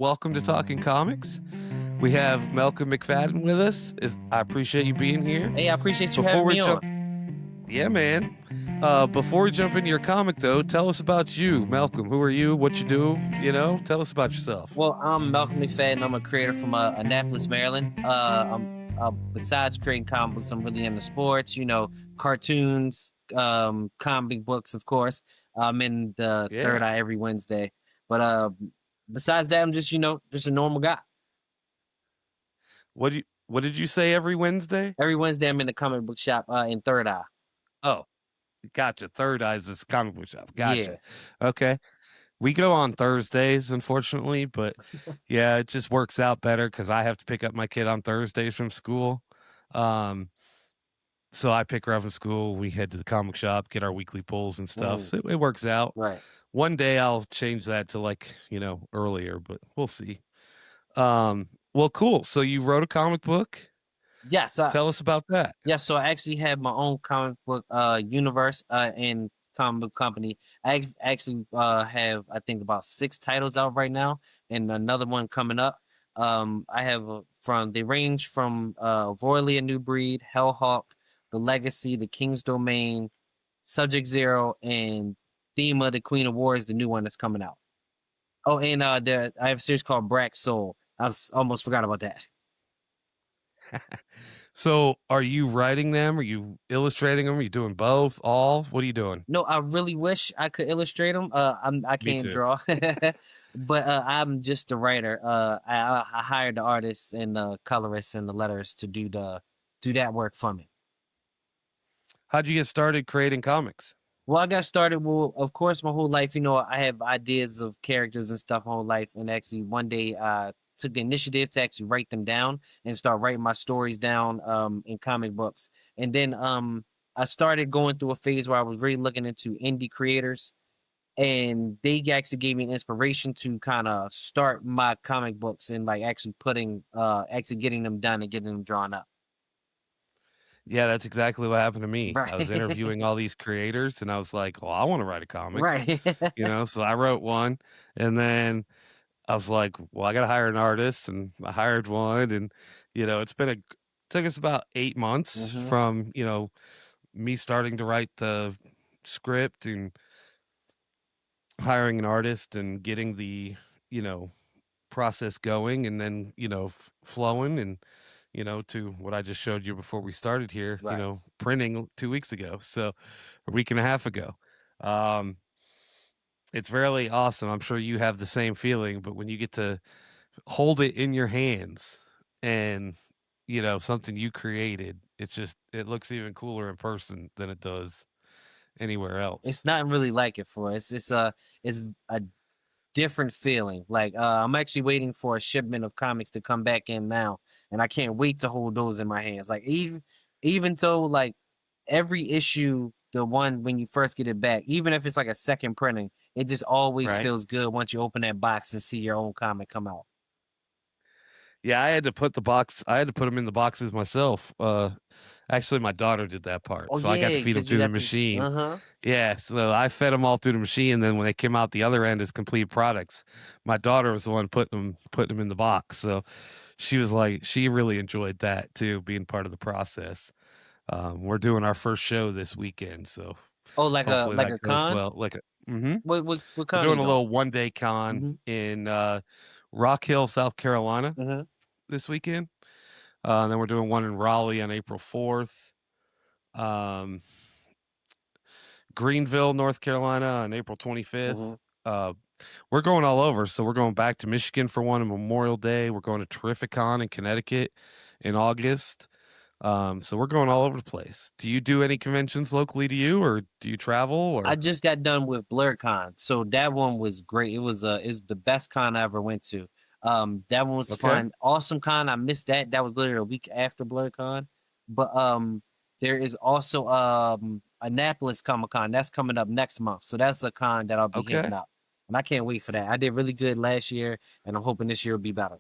Welcome to Talkin Comics. We have Malcolm McFadden with us. I appreciate you being here. Hey, I appreciate you Before having we me jump, on. yeah, man. Before we jump into your comic, though, tell us about you, Malcolm. Who are you? What you do? Tell us about yourself. Well, I'm Malcolm McFadden. I'm a creator from Annapolis, Maryland. Besides creating comic books, I'm really into sports. Cartoons, comic books, of course. I'm in the Third Yeah. Eye every Wednesday. But besides that, I'm just a normal guy. What did you say every Wednesday? Every Wednesday, I'm in the comic book shop in Third Eye. Oh, gotcha. Third Eyes is comic book shop. Yeah. Gotcha. Okay. We go on Thursdays, unfortunately, but yeah, it just works out better because I have to pick up my kid on Thursdays from school. Um, so I pick her up from school. We head to the comic shop, get our weekly pulls and stuff. So it works out. Right. One day I'll change that to earlier, but we'll see. Well, cool. So you wrote a comic book. Yes. Tell us about that. Yeah, so I actually have my own comic book universe and comic book company. Actually have I think about 6 titles out right now, and another one coming up. I have they range from Royally a New Breed, Hellhawk, The Legacy, The King's Domain, Subject Zero, and Thema, the Queen of War is the new one that's coming out. Oh, and I have a series called Brack Soul. Almost forgot about that. So are you writing them? Are you illustrating them? Are you doing both? All? What are you doing? No, I really wish I could illustrate them. I Me can't too. draw, but I'm just the writer. I hired the artists and the colorists and the letters to do that work for me. How'd you get started creating comics? Well, I got started. Well, of course, my whole life, I have ideas of characters and stuff my whole life. And actually, one day I took the initiative to actually write them down and start writing my stories down in comic books. And then I started going through a phase where I was really looking into indie creators. And they actually gave me an inspiration to kind of start my comic books and like actually getting them done and getting them drawn up. Yeah, that's exactly what happened to me. I was Right. interviewing all these creators and I was like, well, I want to write a comic, Right. so I wrote one and then I was like, well, I got to hire an artist and I hired one. And, took us about 8 months Hmm. from, me starting to write the script and hiring an artist and getting the, you know, process going and then, flowing and, to what I just showed you before we started here, Right. printing 2 weeks ago. So a week and a half ago. Um, it's really awesome. I'm sure you have the same feeling, but when you get to hold it in your hands and, something you created, it looks even cooler in person than it does anywhere else. It's not really like it for us. It's a different feeling. Like I'm actually waiting for a shipment of comics to come back in now, and I can't wait to hold those in my hands. Like even though like every issue, the one when you first get it back, even if it's like a second printing, it just always Right. feels good once you open that box and see your own comic come out. Yeah, I had to put them in the boxes myself. Actually, my daughter did that part, Oh so I got to yeah, feed them because you through the got to. machine. Uh-huh. Yeah, so I fed them all through the machine, and then when they came out the other end as complete products, my daughter was the one putting them in the box. So she was like, she really enjoyed that too, being part of the process. We're doing our first show this weekend, so Oh, hopefully like that a goes con. well. What We're con are you doing a doing? little 1 day con Mm-hmm. in Rock Hill, South Carolina Mm-hmm. this weekend. And then we're doing one in Raleigh on April 4th. Um, Greenville, North Carolina on April 25th. Mm-hmm. Uh, we're going all over. So we're going back to Michigan for one on Memorial Day. We're going to Terrificon in Connecticut in August. So we're going all over the place. Do you do any conventions locally to you, or do you travel? I Or just got done with BlurCon, so that one was great. It's the best con I ever went to. That one was okay, fun. Awesome con. I missed that. That was literally a week after BlurCon. But there is also Annapolis Comic Con that's coming up next month. So that's a con that I'll be hitting okay, up, and I can't wait for that. I did really good last year, and I'm hoping this year will be better.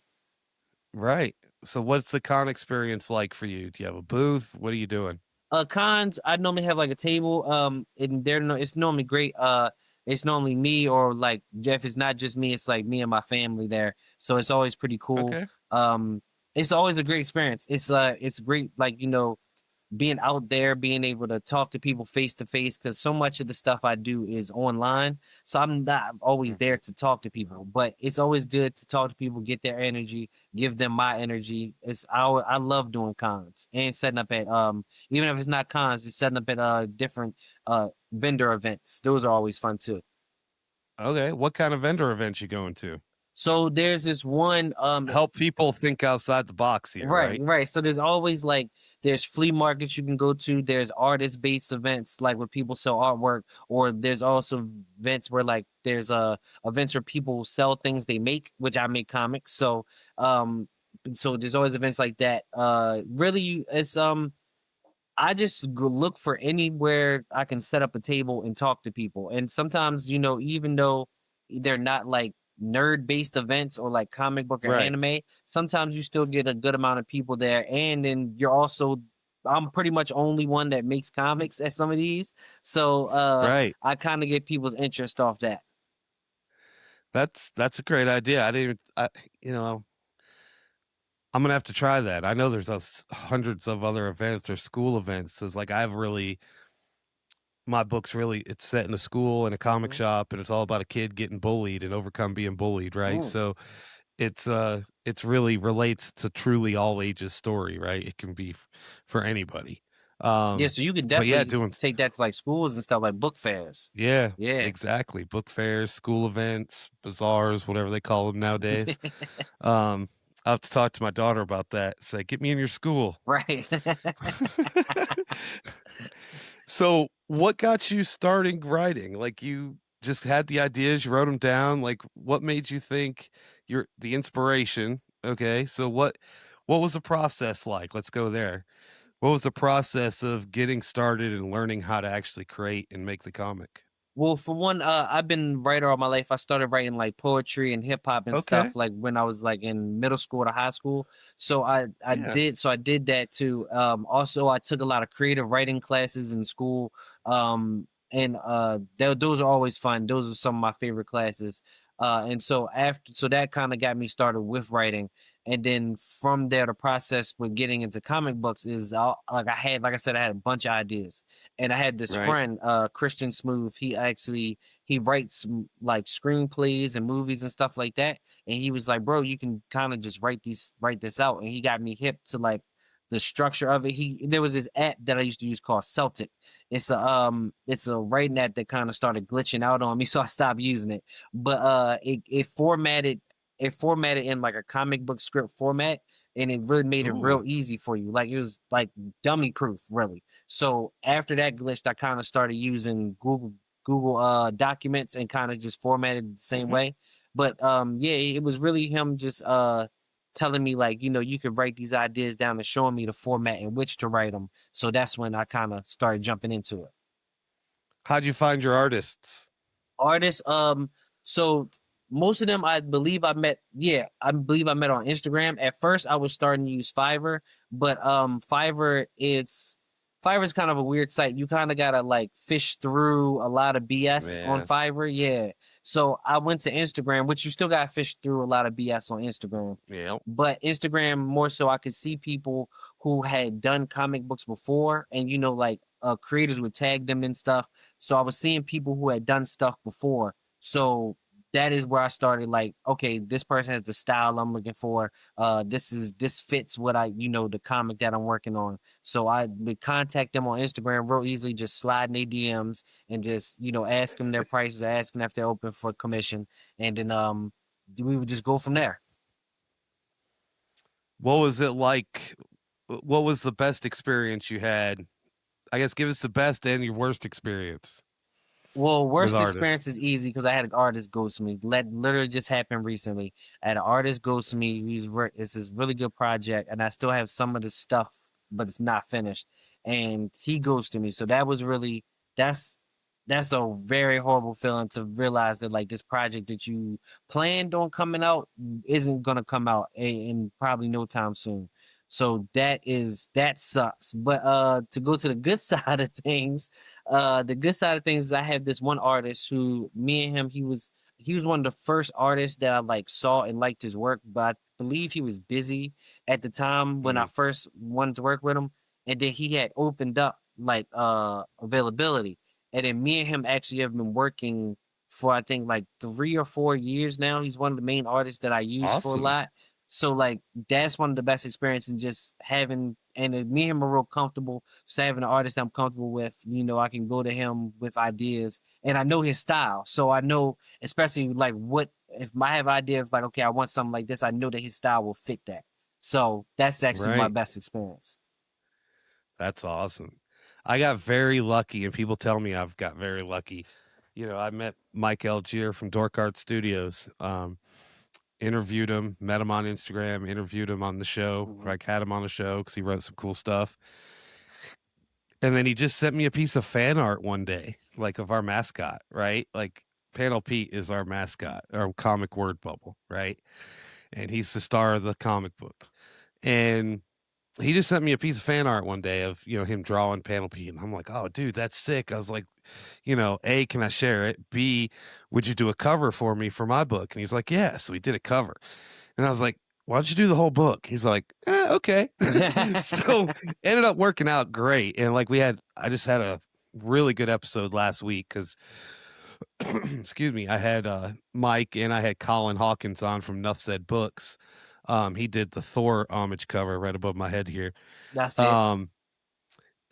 right. So what's the con experience like for you? Do you have a booth? What are you doing? Cons, I normally have like a table. And they're no, it's normally great. It's normally me or like Jeff. It's not just me. It's like me and my family there. So it's always pretty cool. Okay. Um, it's always a great experience. It's great, like, being out there, being able to talk to people face to face, because so much of the stuff I do is online. So I'm not always there Mhm. to talk to people, but it's always good to talk to people, get their energy, give them my energy. I love doing cons and setting up at even if it's not cons, just setting up at different vendor events. Those are always fun too. Okay. What kind of vendor events you going to? So there's this one Help people think outside the box here, right, right? right. So there's always like there's flea markets you can go to. There's artist based events like where people sell artwork, or there's also events where like there's events where people sell things they make, which I make comics. Um so there's always events like that. Really, it's I just look for anywhere I can set up a table and talk to people. And sometimes, even though they're not like nerd based events or like comic book or Right. anime, sometimes you still get a good amount of people there. And then I'm pretty much only one that makes comics at some of these. So Right. I kind of get people's interest off that. That's a great idea. I didn't even you know, I'm gonna have to try that. I know there's hundreds of other events or school events. It's like I've really my book's really it's set in a school and a comic Mhm. shop, and it's all about a kid getting bullied and overcome being bullied, right? Mm. So it's really relates to truly all ages story, right? It can be for anybody. Yeah, so you could But yeah, definitely doing take that to like schools and stuff like book fairs. yeah, Yeah. exactly. Book fairs, school events, bazaars, whatever they call them nowadays. Um, I'll have to talk to my daughter about that. Say, get me in your school. Right. So, what got you starting writing? Like, you just had the ideas, you wrote them down. Like, what made you think you're the inspiration? Okay, so what was the process like? Let's go there. What was the process of getting started and learning how to actually create and make the comic? Well, for one, I've been a writer all my life. I started writing like poetry and hip hop and Okay, stuff like when I was like in middle school to high school. So yeah, I did that too. Also I took a lot of creative writing classes in school. And those are always fun. Those are some of my favorite classes. And so that kind of got me started with writing. And then from there, the process with getting into comic books is like I said, I had a bunch of ideas, and I had this right. friend, Christian Smooth. He writes like screenplays and movies and stuff like that. And he was like, "Bro, you can kind of just write this out." And he got me hip to like the structure of it. There was this app that I used to use called Celtic. It's a writing app that kind of started glitching out on me, so I stopped using it. But it formatted in like a comic book script format, and it really made it Ooh, real easy for you. Like it was like dummy proof, really. So after that glitched, I kind of started using Google documents and kind of just formatted the same mhm. way. But yeah, it was really him just telling me like, you could write these ideas down and showing me the format in which to write them. So that's when I kind of started jumping into it. How'd you find your artists? Artists, so most of them I believe I met on Instagram. At first I was starting to use Fiverr, but Fiverr's kind of a weird site. You kind of gotta like fish through a lot of BS on Yeah, Fiverr. Yeah. So I went to Instagram, which you still gotta fish through a lot of BS on Instagram. yeah. But Instagram more so I could see people who had done comic books before, and like creators would tag them and stuff. So I was seeing people who had done stuff before. So that is where I started like, okay, this person has the style I'm looking for. This fits what the comic that I'm working on. So I would contact them on Instagram real easily, just sliding their DMs and just, ask them their prices, asking if they're open for commission. And then we would just go from there. What was it like? What was the best experience you had? I guess give us the best and your worst experience Well, with worst artists. experience is easy because I had an artist ghost me. Let literally just happened recently. I had an artist ghost me. It's this really good project, and I still have some of the stuff, but it's not finished. And he ghosted me. So that's that's a very horrible feeling to realize that like this project that you planned on coming out isn't gonna come out in probably no time soon. So that sucks. But to go to the good side of things, the good side of things is I have this one artist who me and him he was one of the first artists that I like saw and liked his work, but I believe he was busy at the time when I Mm, first wanted to work with him. And then he had opened up like availability. And then me and him actually have been working for I think like 3 or 4 years now. He's one of the main artists that I use for a awesome. lot. So like that's one of the best experiences just having and me and him are real comfortable. So having an artist I'm comfortable with, I can go to him with ideas and I know his style. So I know especially like what if I have an idea of like, okay, I want something like this, I know that his style will fit that. So that's actually my Right. best experience. That's awesome. I got very lucky, and people tell me I've got very lucky. I met Mike Algier from Dork Art Studios. Interviewed him, met him on Instagram, interviewed him on the show, Mhm. like had him on the show because he wrote some cool stuff. And then he just sent me a piece of fan art one day, like of our mascot, right? Like Panel Pete is our mascot, our comic word bubble, right? And he's the star of the comic book. And he just sent me a piece of fan art one day of him drawing Panel Pete, and I'm like, oh dude, that's sick. I was like, A, can I share it? B, would you do a cover for me for my book? And he's like, yeah. So we did a cover, and I was like, why don't you do the whole book? He's like, okay. So ended up working out great, and like I just had a really good episode last week because excuse me, I had Mike and I had Colin Hawkins on from Nuff Said Books. He did the Thor homage cover right above my head here. That's it. Um,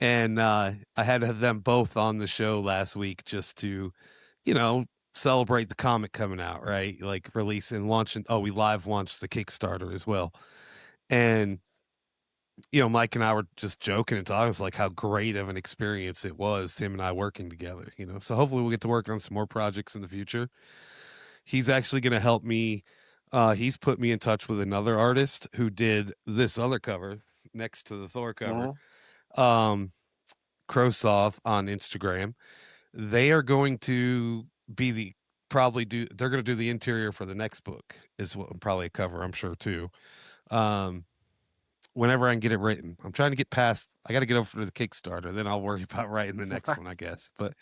and I had them both on the show last week just to, you know, celebrate the comic coming out, right? Like releasing, launching. Oh, we live launched the Kickstarter as well. And, Mike and I were just joking and talking. It's like how great of an experience it was, him and I working together. So hopefully we'll get to work on some more projects in the future. He's actually going to help me. He's put me in touch with another artist who did this other cover next to the Thor cover. Mhm. Um, Krosov on Instagram. They are going to be they're going to do the interior for the next book is what probably a cover, I'm sure too. Um, Whenever I can get it written, I'm trying to get past, I got to get over to the Kickstarter. Then I'll worry about writing the next one, I guess. But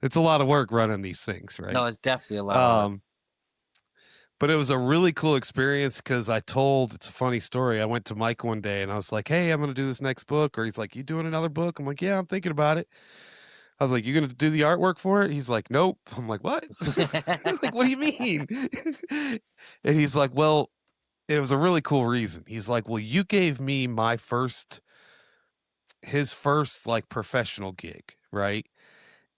it's a lot of work running these things, No, right? it's definitely a lot of work. Um, but it was a really cool experience because it's a funny story. I went to Mike one day and I was like, hey, I'm going to do this next book. Or he's like, you doing another book? I'm like, yeah, I'm thinking about it. I was like, you going to do the artwork for it? He's like, nope. I'm like, what? Like, what do you mean? And he's like, well, it was a really cool reason. He's like, well, you gave me his first like professional gig, right?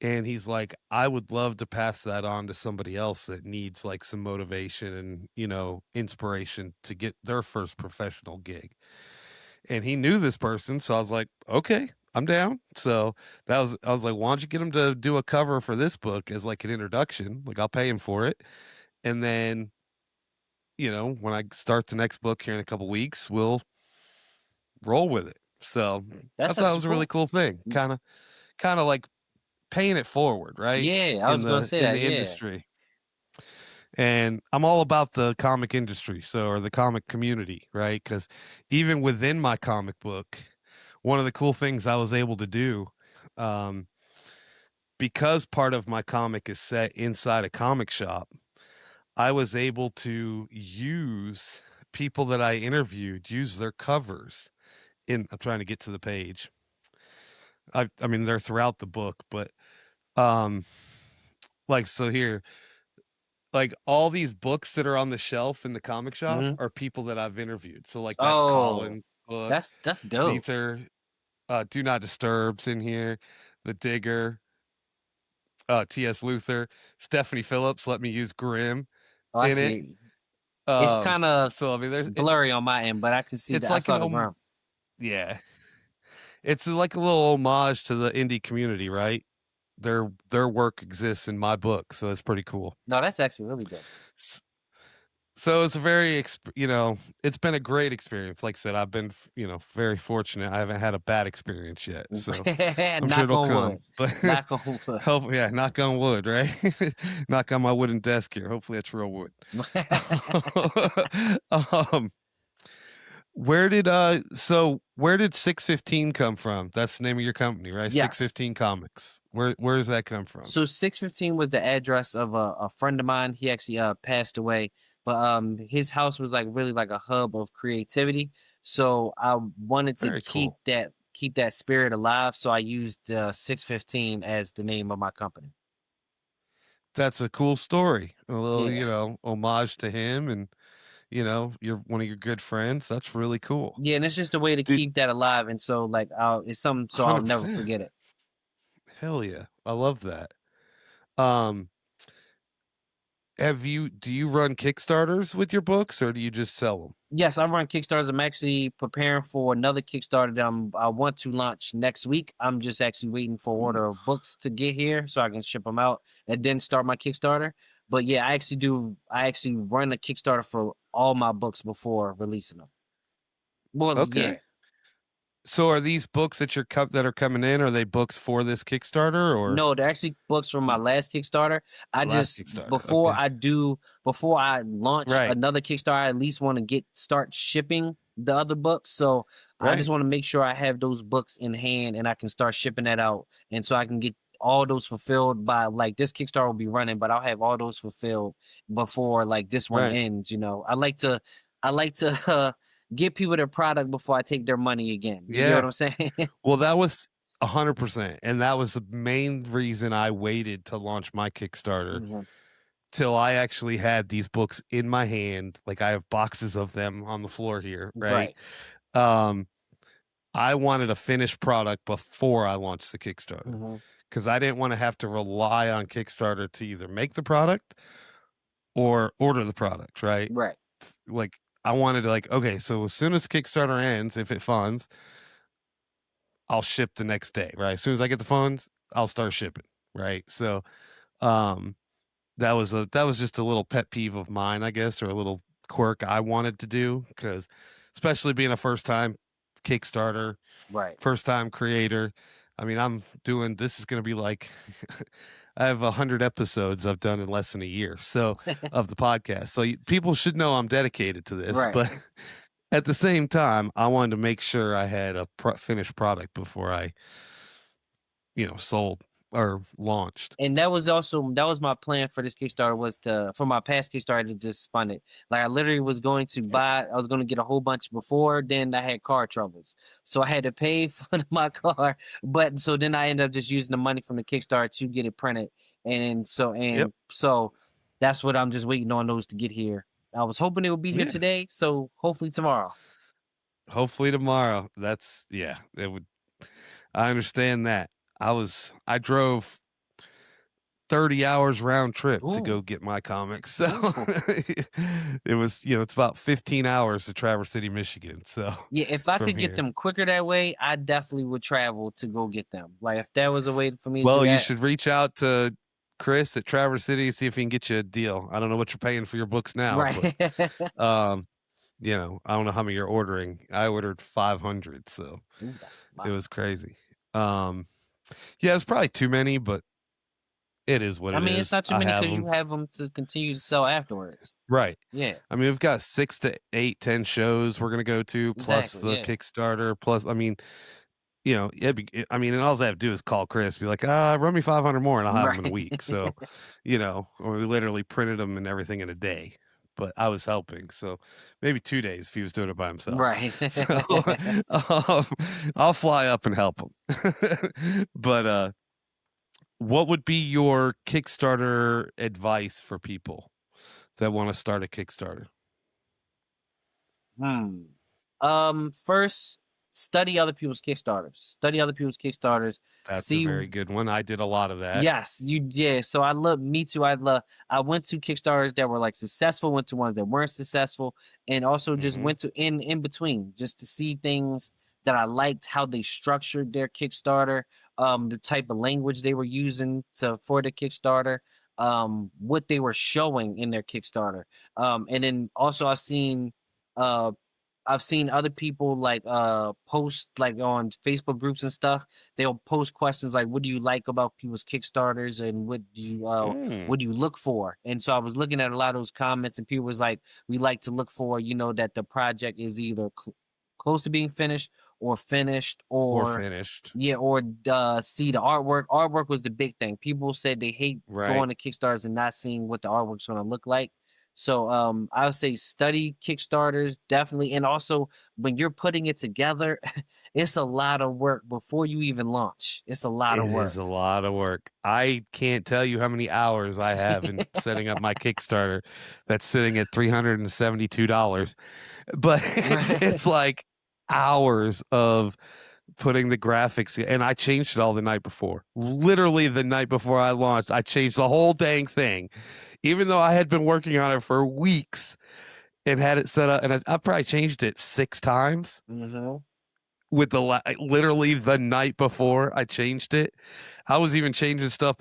And he's like, I would love to pass that on to somebody else that needs like some motivation and, inspiration to get their first professional gig. And he knew this person. So I was like, okay, I'm down. So I was like, why don't you get him to do a cover for this book as like an introduction? Like, I'll pay him for it. And then, when I start the next book here in a couple weeks, we'll roll with it. So I That's thought it actually was a really cool. cool thing. Kind of like paying it forward, right? Yeah, I In was gonna the say in that. the Yeah. industry. And I'm all about the comic industry, or the comic community, right? Because even within my comic book, one of the cool things I was able to do, um, because part of my comic is set inside a comic shop, I was able to use people that I interviewed, use their covers I'm trying to get to the page. I mean, they're throughout the book, but um, like, so here, like all these books that are on the shelf in the comic shop Mhm. are people that I've interviewed. So like that's Oh, Colin's book. that's dope. These are Do Not Disturbs in here, The Digger, T.S. Luther, Stephanie Phillips let me use Grimm Oh, I in it. see. It's kind of So I mean blurry on my end, but I can see it's that. I like saw the ground. yeah. It's like a little homage to the indie community, right? Their work exists in my book, so it's pretty cool. No, that's actually really dope. So it's a it's been a great experience. Like I said, I've been, very fortunate. I haven't had a bad experience yet. So I'm sure Knock it'll on wood. come. But Knock on wood. yeah, knock on wood, right? Knock on my wooden desk here. Hopefully it's real wood. um, where did so Where did 615 come from? That's the name of your company, right? Yes. 615 Comics. Where does that come from? So 615 was the address of a friend of mine. He actually passed away, but his house was like really like a hub of creativity. So I wanted to Very cool. keep that spirit alive. So I used 615 as the name of my company. That's a cool story. A little, Yeah. homage to him and, you're one of your good friends. That's really cool. Yeah, and it's just a way to Did keep that alive, and so like it's something so I'll never 100%. forget it. Hell yeah. I love that. Um, do you run Kickstarters with your books or do you just sell them? Yes, I run Kickstarters. I'm actually preparing for another Kickstarter that I want to launch next week. I'm just actually waiting for Ooh, order of books to get here so I can ship them out and then start my Kickstarter. But yeah, I actually run a Kickstarter for all my books before releasing them. Well, okay. yeah. So are these books that are coming in, are they books for this Kickstarter or No, they're actually books from my last Kickstarter. I last just Kickstarter? Okay. before I launch Right. another Kickstarter, I at least want to start shipping the other books. So I just Right. want to make sure I have those books in hand and I can start shipping that out. And so I can get all those fulfilled by like this Kickstarter will be running, but I'll have all those fulfilled before like this one Right. ends. I like to give people their product before I take their money again. You get what Yeah. I'm saying? Well, that was 100%. And that was the main reason I waited to launch my Kickstarter Mhm. till I actually had these books in my hand. Like I have boxes of them on the floor here, right? Right. Um, I wanted a finished product before I launched the Kickstarter Hmm. because I didn't want to have to rely on Kickstarter to either make the product or order the product, right? Right. Like I wanted to okay, so as soon as Kickstarter ends, if it funds, I'll ship the next day, right? As soon as I get the funds, I'll start shipping, right? So, um, that was just a little pet peeve of mine, I guess, or a little quirk I wanted to do because, especially being a first time Kickstarter, Right. first time creator. I mean, this is going to be like, I have 100 episodes I've done in less than a year. So of the podcast. So people should know I'm dedicated to this, Right. but at the same time, I wanted to make sure I had a finished product before I, sold or launched. And that was my plan for this Kickstarter was to for my past Kickstarter to just fund it. Like I literally was going to I was going to get a whole bunch before. Then I had car troubles, so I had to pay for my car. But so then I ended up just using the money from the Kickstarter to get it printed, Yep. and so that's what I'm just waiting on those to get here. I was hoping it would be here Yeah. today, so hopefully tomorrow. Hopefully tomorrow. It would. I understand that. I drove 30 hours round trip to go Ooh, get my comics. So ooh. it was, it's about 15 hours to Traverse City, Michigan. So Yeah, if I from could get here. them quicker that way, I definitely would travel to go get them. Like if there was a way for me to do Well, you that, should reach out to Chris at Traverse City, see if he can get you a deal. I don't know what you're paying for your books now, but right? um, I don't know how many you're ordering. I ordered 500, so Ooh, that's a it lot. was crazy. Um, yeah, it's probably too many, but it is what I it mean, it's is. not too I many have because you them. have them to continue to sell afterwards. Right. Yeah, I mean, we've got 6 to 8, 10 shows we're gonna go to, plus exactly. the Yeah, Kickstarter, plus I mean, and all I have to do is call Chris, be like, run me 500 more, and I'll have them in a right, week. So, or we literally printed them and everything in a day. But I was helping, so maybe 2 days if he was doing it by himself. right. So um, I'll fly up and help him. But what would be your Kickstarter advice for people that want to start a Kickstarter? Hmm. First, study other people's Kickstarters. Study other people's Kickstarters. That's a See. very good one. I did a lot of that. Yes, you did. So I love me too. I went to Kickstarters that were like successful, went to ones that weren't successful, and also just Hmm. went to in between just to see things that I liked, how they structured their Kickstarter, the type of language they were using for the Kickstarter, what they were showing in their Kickstarter. And then also uh I've seen other people like post like on Facebook groups and stuff. They'll post questions like, "What do you like about people's Kickstarters, and Mm. what do you look for?" And so I was looking at a lot of those comments, and people was like, "We like to look for, that the project is either close to being finished, or finished, Or or finished. yeah, or see the artwork. Artwork was the big thing. People said they hate Right. going to Kickstarters and not seeing what the artwork's going to look like. So I would say study Kickstarters definitely, and also when you're putting it together, it's a lot of work before you even launch. It's a lot of It work. is a lot of work. I can't tell you how many hours I have in setting up my Kickstarter that's sitting at $372. But Right. it's like hours of putting the graphics and I changed it all the night before. Literally the night before I launched, I changed the whole dang thing. Even though I had been working on it for weeks and had it set up, and I probably changed it 6 times Hmm. with literally the night before I changed it. I was even changing stuff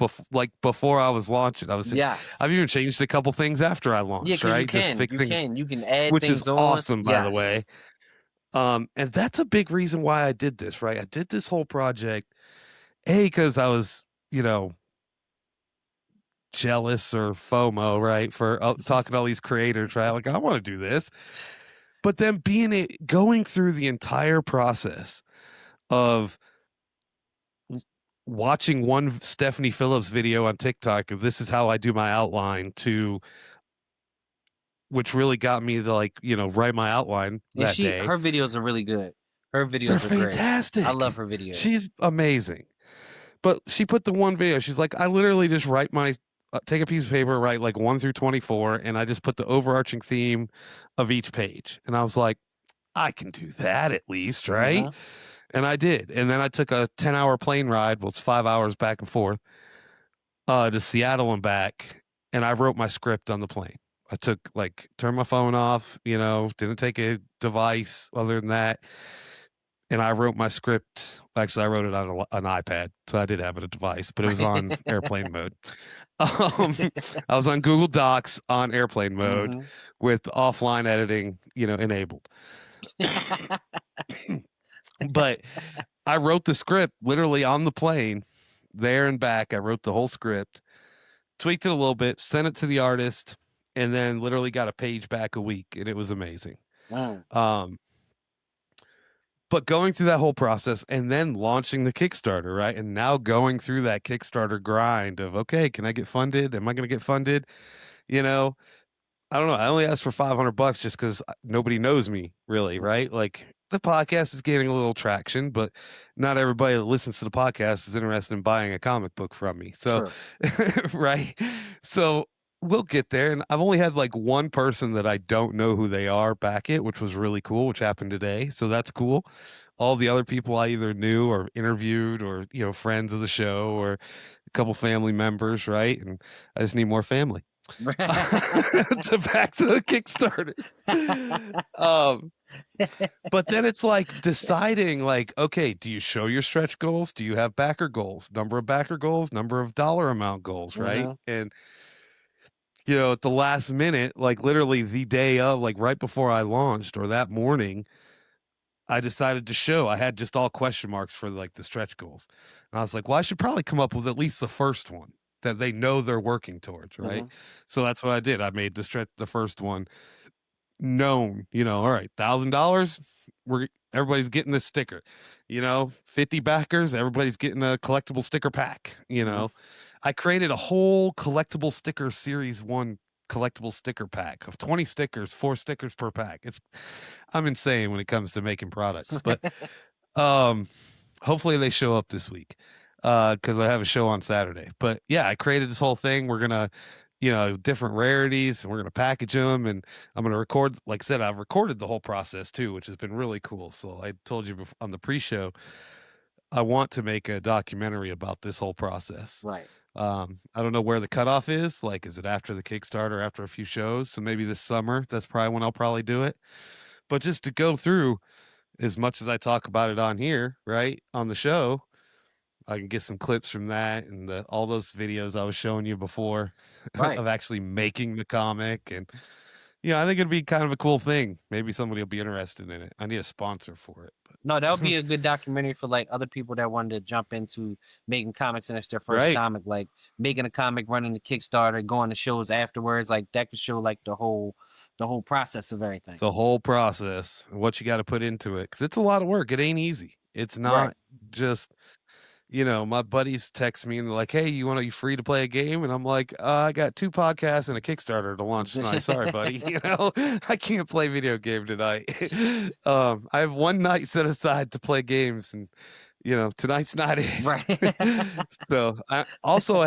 before I was launching. Yes. I've even changed a couple things after I Yeah, launched, because right? Just fixing, you can add which is things on. awesome, by the way. Yes. And that's a big reason why I did this, right? I did this whole project, A, because I was, you know, jealous or FOMO, right? For talking to all these creators, right? Like, I want to do this. But then going through the entire process of watching one Stephanie Phillips video on TikTok of this is how I do my outline to which really got me to like, write my outline And that day. her videos are really good. Her They're videos are great. I love fantastic. her videos. She's amazing. But she put the one video, she's like, I literally just take a piece of paper, write like 1 through 24, and I just put the overarching theme of each page. And I was like, I can do that at least, right? Uh-huh. And I did. And then I took a 10-hour plane ride. Well, it's 5 hours back and forth to Seattle and back. And I wrote my script on the plane. I turned my phone off, didn't take a device other than that. And I wrote my script. Actually, I wrote it on an iPad, so I did have a device, but it was on airplane mode. I was on Google Docs on airplane mode Hmm. with offline editing, enabled. But I wrote the script literally on the plane, there and back. I wrote the whole script, tweaked it a little bit, sent it to the artist, and then literally got a page back a week, and it was amazing. Mm. But going through that whole process and then launching the Kickstarter, right? And now going through that Kickstarter grind of, okay, can I get funded? Am I going to get funded? You know, I don't know. I only asked for $500 just because nobody knows me really, right? Like the podcast is gaining a little traction, but not everybody that listens to the podcast is interested in buying a comic book from me. So, True. right. So we'll get there. And I've only had like one person that I don't know who they are back it, which was really cool, which happened today. So that's cool. All the other people I either knew or interviewed or, friends of the show or a couple family members, right? And I just need more family to back the Kickstarter. But then it's like deciding like, okay, do you show your stretch goals? Do you have backer goals, number of backer goals, number of dollar amount goals, right? Hmm. And at the last minute, like literally the day of, like right before I launched or that morning, I decided to show. I had just all question marks for like the stretch goals. And I was like, well, I should probably come up with at least the first one that they know they're working towards, right? Hmm. So that's what I did. I made the first one known, all right, $1,000, everybody's getting this sticker. 50 backers, everybody's getting a collectible sticker pack. Hmm. I created a whole collectible sticker series 1 collectible sticker pack of 20 stickers, 4 stickers per pack. I'm insane when it comes to making products, but hopefully they show up this week because I have a show on Saturday. But yeah, I created this whole thing. We're gonna different rarities, and we're gonna package them, and I'm gonna record. Like I said, I've recorded the whole process too, which has been really cool. So I told you on the pre-show, I want to make a documentary about this whole process. Right. I don't know where the cutoff is. Like, is it after the Kickstarter, after a few shows? So maybe this summer. That's probably when I'll probably do it. But just to go through as much as I talk about it on here, right on the show, I can get some clips from that and all those videos I was showing you before Right. of actually making the comic. And I think it'd be kind of a cool thing. Maybe somebody will be interested in it. I need a sponsor for it. No, that would be a good documentary for like other people that wanted to jump into making comics and it's their first Right. comic, like making a comic, running the Kickstarter, going to shows afterwards. Like that could show like the whole the whole process of everything. the whole process, what you got to put into it, because it's a lot of work. It ain't easy. It's Right. not just, you know, my buddies text me and they're like, "Hey, you free to play a game?" And I'm like, I got 2 podcasts and a Kickstarter to launch tonight. Sorry, buddy. You know, I can't play video game tonight. I have one night set aside to play games, and you know, tonight's not Right. it. So I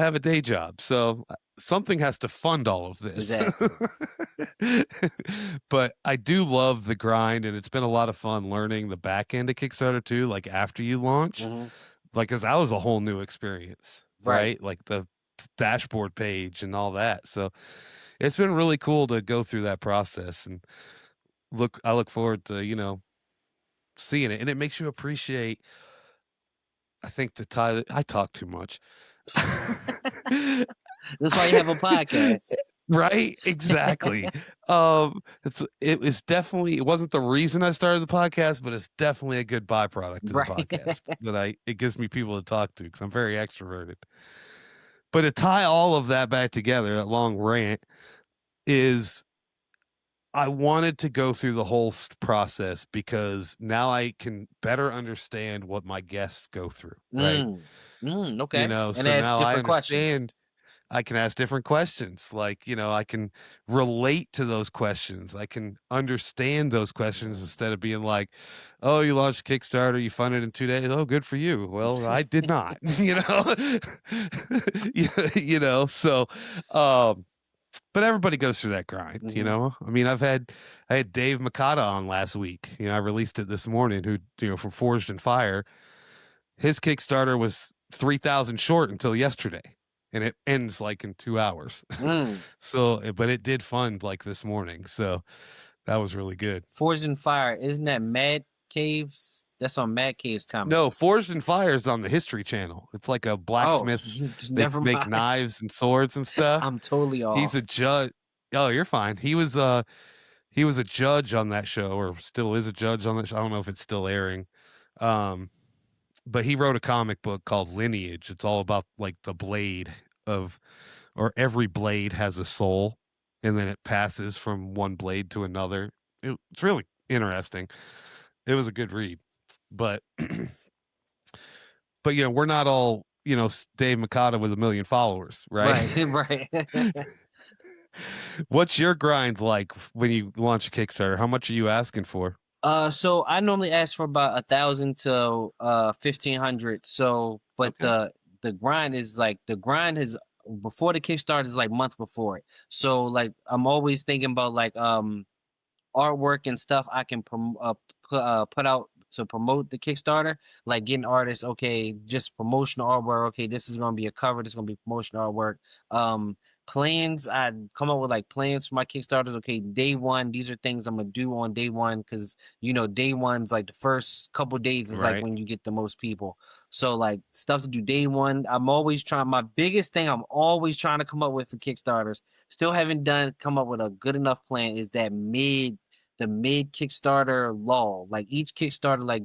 have a day job, so something has to fund all of this. Exactly. But I do love the grind, and it's been a lot of fun learning the back end of Kickstarter too, like after you launch. Mhm. Like, cause that was a whole new experience, Right. right? Like the dashboard page and all that. So it's been really cool to go through that process, and I look forward to, you know, seeing it. And it makes you appreciate, I think I talk too much. That's why you have a podcast. Right? Exactly. It wasn't the reason I started the podcast, but it's definitely a good byproduct to the Right. podcast that it gives me people to talk to because I'm very extroverted. But to tie all of that back together, that long rant, is I wanted to go through the whole process because now I can better understand what my guests go through, right? You Okay. know, And so ask now I different questions. understand. I can ask different questions. Like, you know, I can relate to those questions. I can understand those questions instead of being like, "Oh, you launched Kickstarter, you funded in 2 days. Oh, good for you." Well, I did not, you know. You know, so but everybody goes through that grind, you Mhm. know. I mean, I had Dave Makata on last week. You know, I released it this morning, who, you know, from Forged in Fire. His Kickstarter was 3,000 short until yesterday, and it ends like in 2 hours. Mm. So, but it did fund like this morning, so that was really good. Forged in Fire, isn't that Mad Caves? That's on Mad Caves No, Comics. Forged in Fire is on the History Channel. It's like a Oh, blacksmith. They never make mind. knives and swords and stuff. I'm totally He's a off. judge. Oh, you're fine. He was a judge on that show, or still is a judge on that show. I don't know if it's still airing. Um, but he wrote a comic book called Lineage. It's all about like the blade of, or every blade has a soul, and then it passes from one blade to another. It's really interesting. It was a good read, but but you know, we're not all, you know, Dave Makata with 1 million followers, right? Right, right. What's your grind like when you launch a Kickstarter? How much are you asking for? So I normally ask for about 1,000 to 1,500. So, but Okay. the grind is before the Kickstarter is like months before it. So like I'm always thinking about like artwork and stuff I can put out to promote the Kickstarter, like getting artists, okay, just promotional artwork. Okay, this is gonna be a cover. This is gonna be promotional artwork. Um, Plans. I come up with like plans for my Kickstarters. Okay, day one, these are things I'm gonna do on day one because you know day one's like the first couple days is like Right. when you get the most people. So like stuff to do day one. I'm always trying. My biggest thing I'm always trying to come up with for Kickstarters, still haven't come up with a good enough plan, is that the mid Kickstarter lull. Like each Kickstarter, like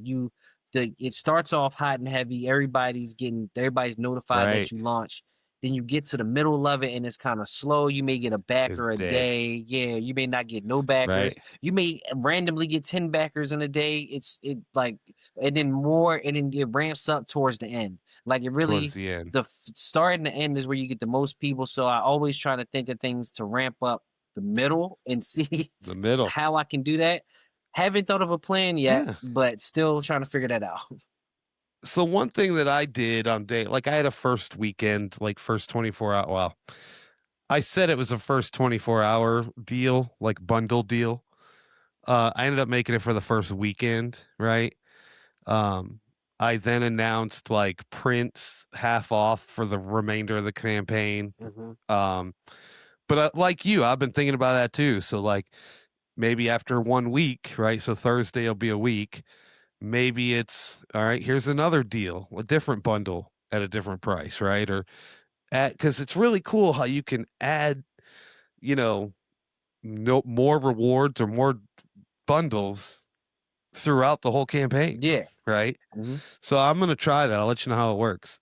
it starts off hot and heavy. Everybody's notified that Right. you launch. Then you get to the middle of it and it's kind of slow. You may get a It's backer a dead. day. Yeah, you may not get no backers. Right. You may randomly get 10 backers in a day. It like, and then more, and then it ramps up towards the end. Like it Towards really, the end. start and the end is where you get the most people. So I always try to think of things to ramp up the middle and see The middle. how I can do that. Haven't thought of a plan yet, Yeah. but still trying to figure that out. So one thing that I did on day, like I had a first weekend, like first 24 hour. Well, I said it was a first 24-hour deal, like bundle deal. I ended up making it for the first weekend, right? Um, I then announced like prints half off for the remainder of the campaign. Mhm. Um, but like you, I've been thinking about that too. So like maybe after 1 week, right? So Thursday will be a week. Maybe it's all right. Here's another deal, a different bundle at a different price, right? Or because it's really cool how you can add, you know, no more rewards or more bundles throughout the whole campaign, Yeah. right? Mhm. So I'm gonna try that. I'll let you know how it works.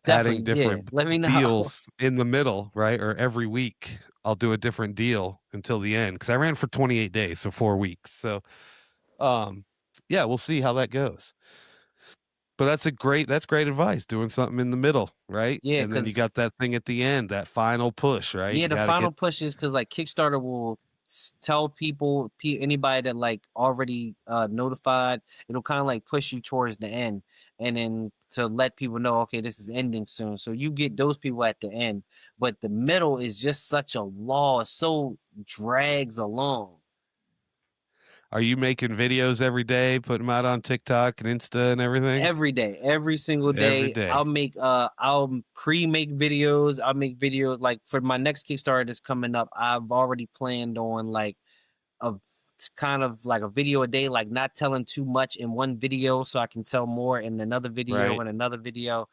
Adding Definitely. Yeah. different Let me know. deals in the middle, right? Or every week I'll do a different deal until the end because I ran for 28 days, so 4 weeks. So, yeah, we'll see how that goes. But that's great advice, doing something in the middle, right? Yeah, And then you because got that thing at the end, that final push, right? yeah, You the got to final get push is because like Kickstarter will tell people, anybody that like already notified, it'll kind of like push you towards the end, and then to let people know, okay, this is ending soon. So you get those people at the end, but the middle is just such a law, so drags along. Are you making videos every day, putting them out on TikTok and Insta and everything? Every day, every single Every day. day. I'll pre-make videos. I'll make videos like for my next Kickstarter that's coming up. I've already planned on like a kind of like a video a day, like not telling too much in one video so I can tell more in another video Right. and another video.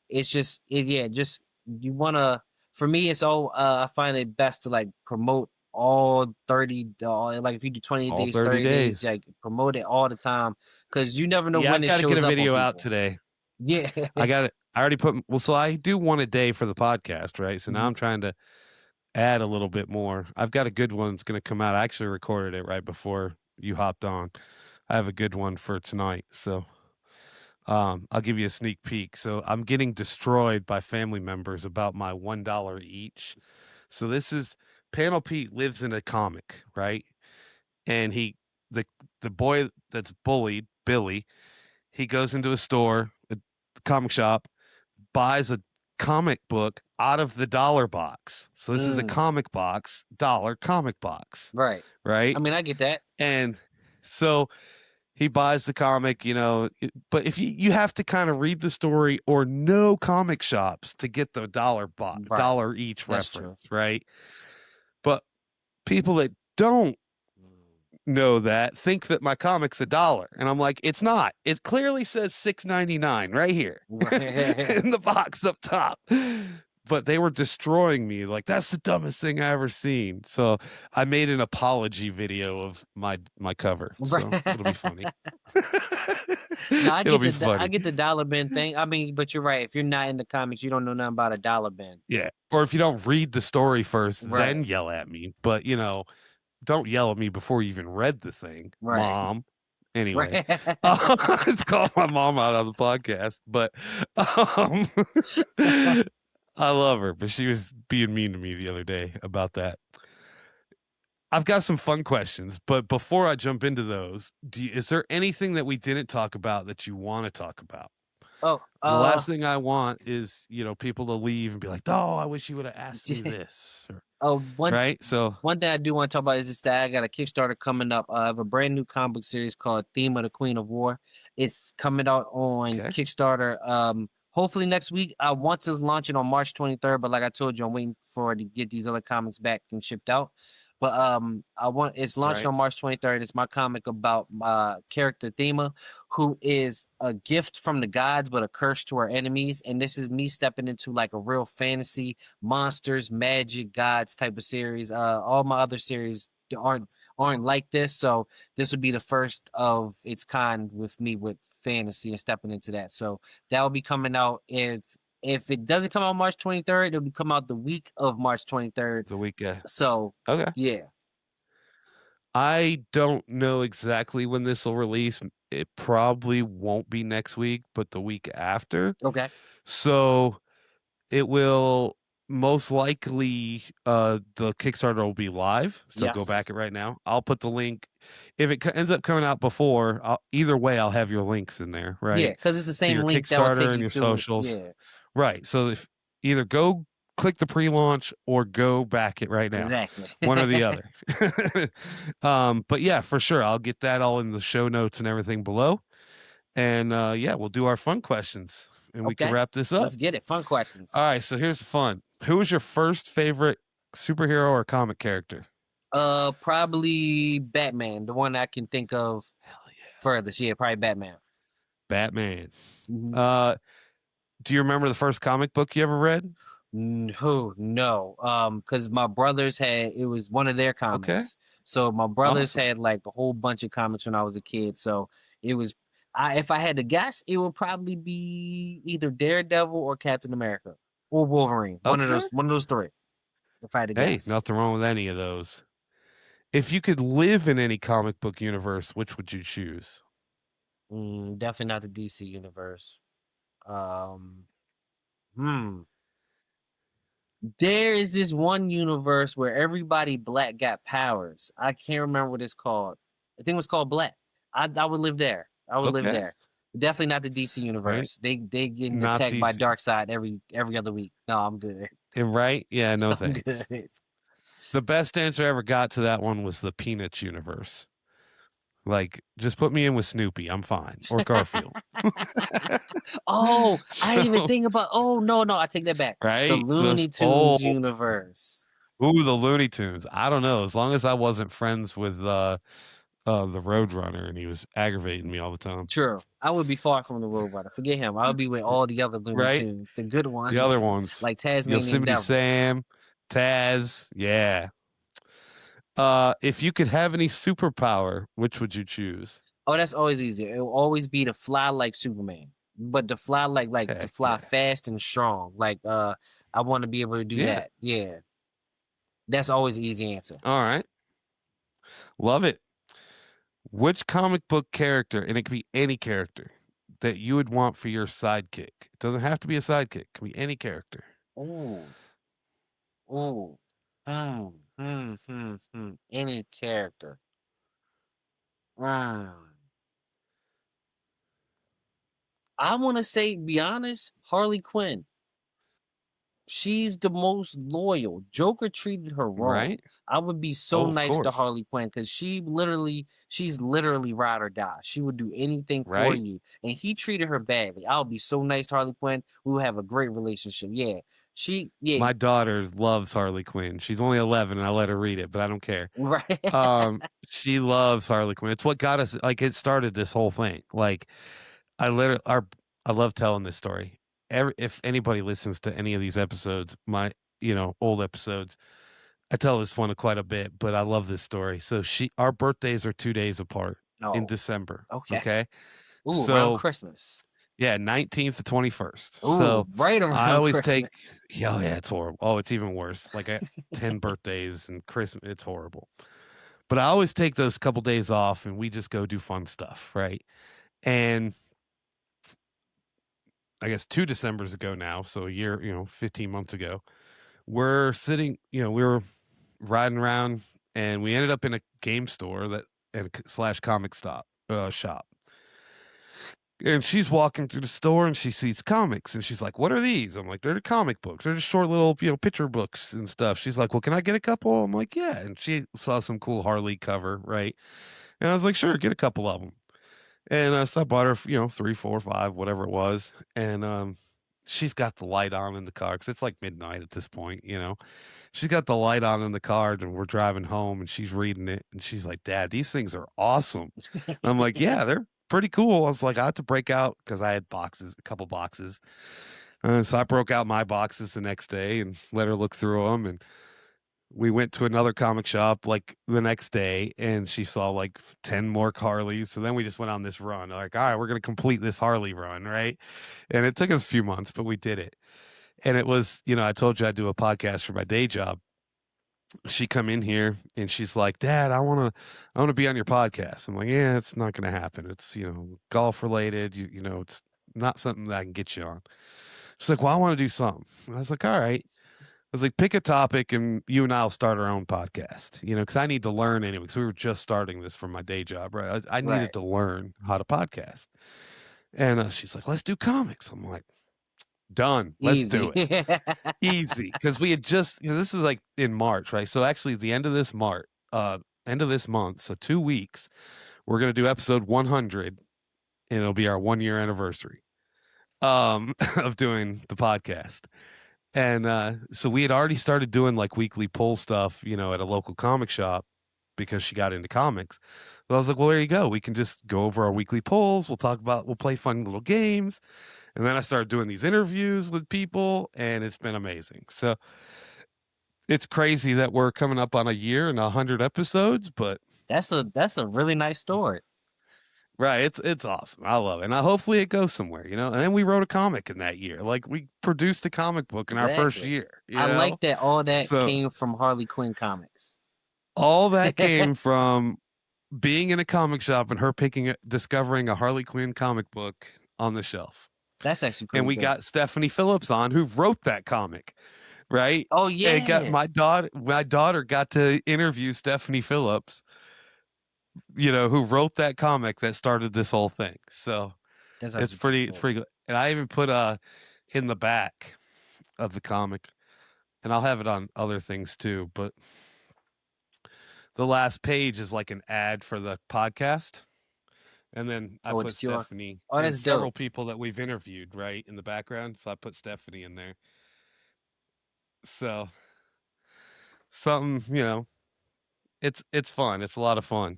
It's just yeah, just you wanna, for me it's all I find it best to like promote all 30 like if you do 20 All days, 30 30 days, days. like promote it all the time because you never know Yeah, when I've it got to get shows a up on video out people. today. Yeah. I already put, well, so I do one a day for the podcast, right? So now Mhm. I'm trying to add a little bit more. I've got a good one that's going to come out. I actually recorded it right before you hopped on. I have a good one for tonight. So I'll give you a sneak peek. So I'm getting destroyed by family members about my $1 each. So this is Panel Pete lives in a comic, right? And the the boy that's bullied, Billy, he goes into a store, a comic shop, buys a comic book out of the dollar box. So this is a Mm, comic box, dollar comic box, right. I right? mean, I get that. And so he buys the comic, but if you have to kind of read the story or know comic shops to get the Right. dollar each That's true. reference, right? But people that don't know that think that my comic's $1, and I'm like, it's not. It clearly says $6.99 right here Right. in the box up top. But they were destroying me. Like, that's the dumbest thing I ever seen. So I made an apology video of my cover. So it'll be funny. No, I It'll get be I funny. get the dollar bin thing. I mean, but you're right. If you're not in the comics, you don't know nothing about a dollar bin. Yeah. Or if you don't read the story first, then Right. yell at me. But don't yell at me before you even read the thing, Right. mom. Anyway, Right. it's called my mom out on the podcast, but um, I love her, but she was being mean to me the other day about that. I've got some fun questions, but before I jump into those, is there anything that we didn't talk about that you want to talk about? Oh, The last thing I want is, people to leave and be like, "Oh, I wish you would have asked me this," oh, right? So, one thing I do want to talk about is just that I got a Kickstarter coming up. I have a brand new comic book series called Thema, the Queen of War. It's coming out on okay, Kickstarter. Hopefully next week. I want to launch it on March 23rd, but like I told you, I'm waiting for it to get these other comics back and shipped out. But it's launching right, on March 23rd. It's my comic about my character Thema, who is a gift from the gods but a curse to our enemies. And this is me stepping into like a real fantasy monsters, magic, gods type of series. All my other series aren't like this, so this would be the first of its kind with me with fantasy and stepping into that. So that will be coming out. If it doesn't come out March 23rd, it'll be come out the week of March 23rd. the weekend. So Okay. yeah, I don't know exactly when this will release. It probably won't be next week, but the week after. okay, So it will most likely the Kickstarter will be live. So go yes, back it right now. I'll put the link. If it ends up coming out before, either way, I'll have your links in there, yeah, right? because it's the To same your link that will Kickstarter take and you your to socials. yeah, Right. So if either go click the pre-launch or go back it right now. exactly. One or the other. But yeah, for sure. I'll get that all in the show notes and everything below. And yeah, we'll do our fun questions and we can Okay, wrap this up. let's get it. Fun questions. All right, so here's the fun. Who was your first favorite superhero or comic character? Probably Batman, the one I can think of Hell yeah. furthest. Yeah, probably Batman. Batman. Mhm. Uh do you remember the first comic book you ever read? Who? No. Because my brothers had it was one of their Okay. comics. So my brothers Awesome. had like a whole bunch of comics when I was a kid. So it was if I had to guess, it would probably be either Daredevil or Captain America or Wolverine. Okay. One of those three. if I had to Hey, guess. nothing wrong with any of those. If you could live in any comic book universe, which would you choose? Definitely not the DC universe. Um, hmm. There is this one universe where everybody black got powers. I can't remember what it's called. I think it was called Black. I would live there. I would live Okay, there. Definitely not the DC right? universe. They getting Not attacked by DC. Darkseid every other week. No, I'm good. And right? Yeah, no I'm thanks. good. The best answer I ever got to that one was the Peanuts universe. Like, just put me in with Snoopy. I'm fine. Or Garfield. Oh, I didn't even So, think about. Oh no, I take that back. The right? Looney This Tunes universe. ooh, the Looney Tunes. I don't know. As long as I wasn't friends with the Roadrunner and he was aggravating me all the time. True. I would be far from the Roadrunner. Forget him. I would be with all the other Looney Right? Tunes, the good The other ones, ones. like Tasmanian Yosemite Devil. Sam, Taz. Yeah. If you could have any superpower, which would you choose? Oh, that's always easier. It will always be to fly like Superman, but to fly like to Heck fly yeah. fast and strong. Like I want to be able to do Yeah. that. Yeah, that's always the easy answer. All right. Love it. Which comic book character, and it could be any character, that you would want for your sidekick? It doesn't have to be a sidekick. It can be any character. Oh, oh, any character. Hmm. I want to say, be honest, Harley Quinn. She's the most loyal. Joker treated her wrong. Right? I would be so Oh, of nice to course. Harley Quinn because she's literally ride or die. She would do anything for Right? you, and he treated her badly. I would be so nice to Harley Quinn. We would have a great relationship. Yeah, yeah, My daughter loves Harley Quinn. She's only 11 and I let her read it, but I don't care. right. She loves Harley Quinn. It's what got us, like, it started this whole thing. Like, I love telling this story. If anybody listens to any of these episodes, old episodes, I tell this one quite a bit, but I love this story. So our birthdays are 2 days apart in No, December. okay. Okay. Ooh, around So Christmas. yeah, 19th to 21st. Ooh, So right I around always take, Christmas. yeah, it's horrible. Oh, it's even worse. Like 10 birthdays and Christmas. It's horrible. But I always take those couple days off and we just go do fun stuff. Right. And I guess 2 Decembers ago now, so a year, 15 months ago, we're sitting, we were riding around and we ended up in a game store that and slash comic shop. And she's walking through the store and she sees comics and she's like, "What are these?" I'm like, "They're the comic books. They're just short little, picture books and stuff." She's like, "Well, can I get a couple?" I'm like, "Yeah." And she saw some cool Harley cover, right? And I was like, "Sure, get a couple of them." And so I bought her, 3, 4, 5, whatever it was. And she's got the light on in the car because it's like midnight at this point. She's got the light on in the car and we're driving home and she's reading it and she's like, "Dad, these things are awesome." And I'm like, "Yeah, they're pretty cool." I was like, I had to break out because I had a couple boxes. So I broke out my boxes the next day and let her look through them. And we went to another comic shop like the next day and she saw like 10 more Harleys. So then we just went on this run. Like, all right, we're going to complete this Harley run. Right. And it took us a few months, but we did it. And it was, I told you I'd do a podcast for my day job. She come in here and she's like, "Dad, I want to be on your podcast." I'm like, "Yeah, it's not going to happen. It's, golf related. It's not something that I can get you on." She's like, "Well, I want to do something." I was like, "All right." I was like, "Pick a topic and you and I'll start our own podcast, because I need to learn anyway. Because we were just starting this from my day job, right? I needed Right. to learn how to podcast. And she's like, "Let's do comics." I'm like, "Done. Let's do Easy. it." Easy, because we had just, this is like in March, right? So actually, the end of this month, so 2 weeks, we're gonna do episode 100, and it'll be our 1 year anniversary of doing the podcast. And so we had already started doing like weekly pull stuff, at a local comic shop because she got into comics. But I was like, "Well, there you go. We can just go over our weekly pulls. We'll play fun little games." And then I started doing these interviews with people, and it's been amazing. So it's crazy that we're coming up on a year and 100 episodes, but That's a really nice story. Right. It's awesome. I love it. And hopefully it goes somewhere, you know. And then we wrote a comic in that year. Like we produced a comic book in our first Exactly. year, you I know. like that all that So came from Harley Quinn comics. all that came from being in a comic shop and her discovering a Harley Quinn comic book on the shelf. That's actually And pretty we good. got Stephanie Phillips on, who wrote that comic, right? Oh And got yeah. my daughter got to interview Stephanie Phillips, you know, who wrote that comic that started this whole thing. So That's it's actually pretty it's cool. pretty good. And I even put in the back of the comic, and I'll have it on other things too, but the last page is like an ad for the podcast. And then I Oh, put it's your. Stephanie Oh, and that's several dope. people that we've interviewed, right, in the background. So I put Stephanie in there. So something, you know, it's fun. It's a lot of fun.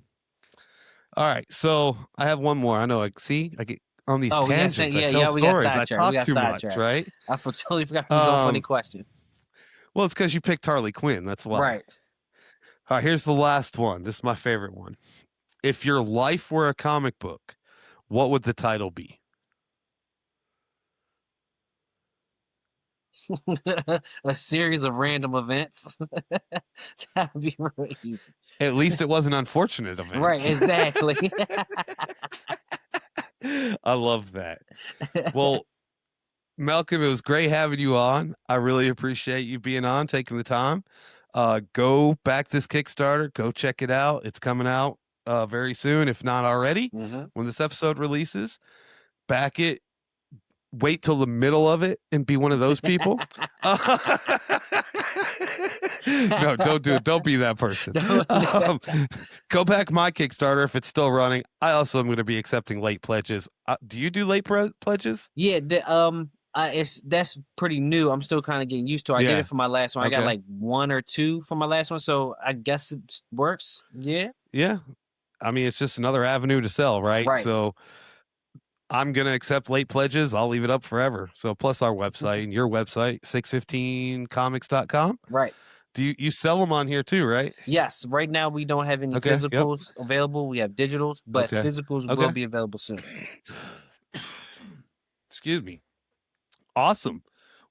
All right. So I have one more. I know I get on these Oh, we got tangents. I tell yeah, we got stories. I sidetracked. We talk got too much, sidetracked. right? I totally forgot we was on funny questions. Well, it's because you picked Harley Quinn. That's why. Right. All right, here's the last one. This is my favorite one. If your life were a comic book, what would the title be? A series of random events. That would be really easy. At least it wasn't unfortunate events. Right, exactly. I love that. Well, Malcolm, it was great having you on. I really appreciate you being on, taking the time. Go back this Kickstarter. Go check it out. It's coming out very soon, if not already, when this episode releases. Back it. Wait till the middle of it and be one of those people. No, don't do it. Don't be that person. Go back my Kickstarter if it's still running. I also am going to be accepting late pledges. Do you do late pledges? Yeah, that's pretty new. I'm still kind of getting used to it. I did it for my last one. I got like 1 or 2 for my last one, so I guess it works. Yeah. Yeah. I mean, it's just another avenue to sell, right? Right. So I'm going to accept late pledges. I'll leave it up forever. So plus our website and your website, 615comics.com. Right. Do you sell them on here too, right? Yes. Right now we don't have any physicals available. We have digitals, but physicals will be available soon. Excuse me. Awesome.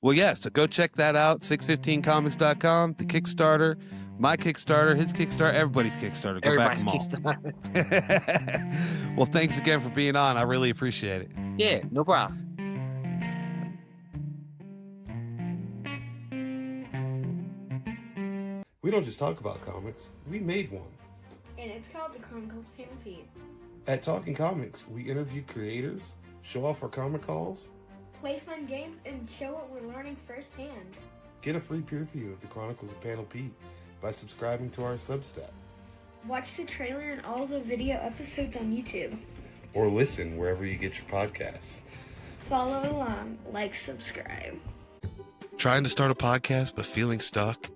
Well, yeah, so go check that out, 615comics.com, the Kickstarter, my Kickstarter, his Kickstarter, everybody's Kickstarter. Go Everybody's back Kickstarter. Well, thanks again for being on. I really appreciate it. Yeah, no problem. We don't just talk about comics. We made one. And it's called the Chronicles of Pen and Pete. At Talkin Comics, we interview creators, show off our comic hauls, play fun games, and show what we're learning firsthand. Get a free preview of the Chronicles of Pen and Pete by subscribing to our Substack. Watch the trailer and all the video episodes on YouTube. Or listen wherever you get your podcasts. Follow along, like, subscribe. Trying to start a podcast but feeling stuck?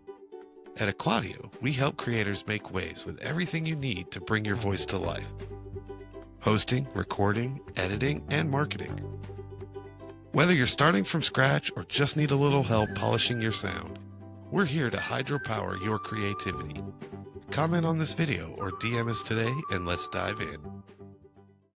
At Aquadio, we help creators make waves with everything you need to bring your voice to life. Hosting, recording, editing, and marketing. Whether you're starting from scratch or just need a little help polishing your sound, we're here to hydropower your creativity. Comment on this video or DM us today and let's dive in.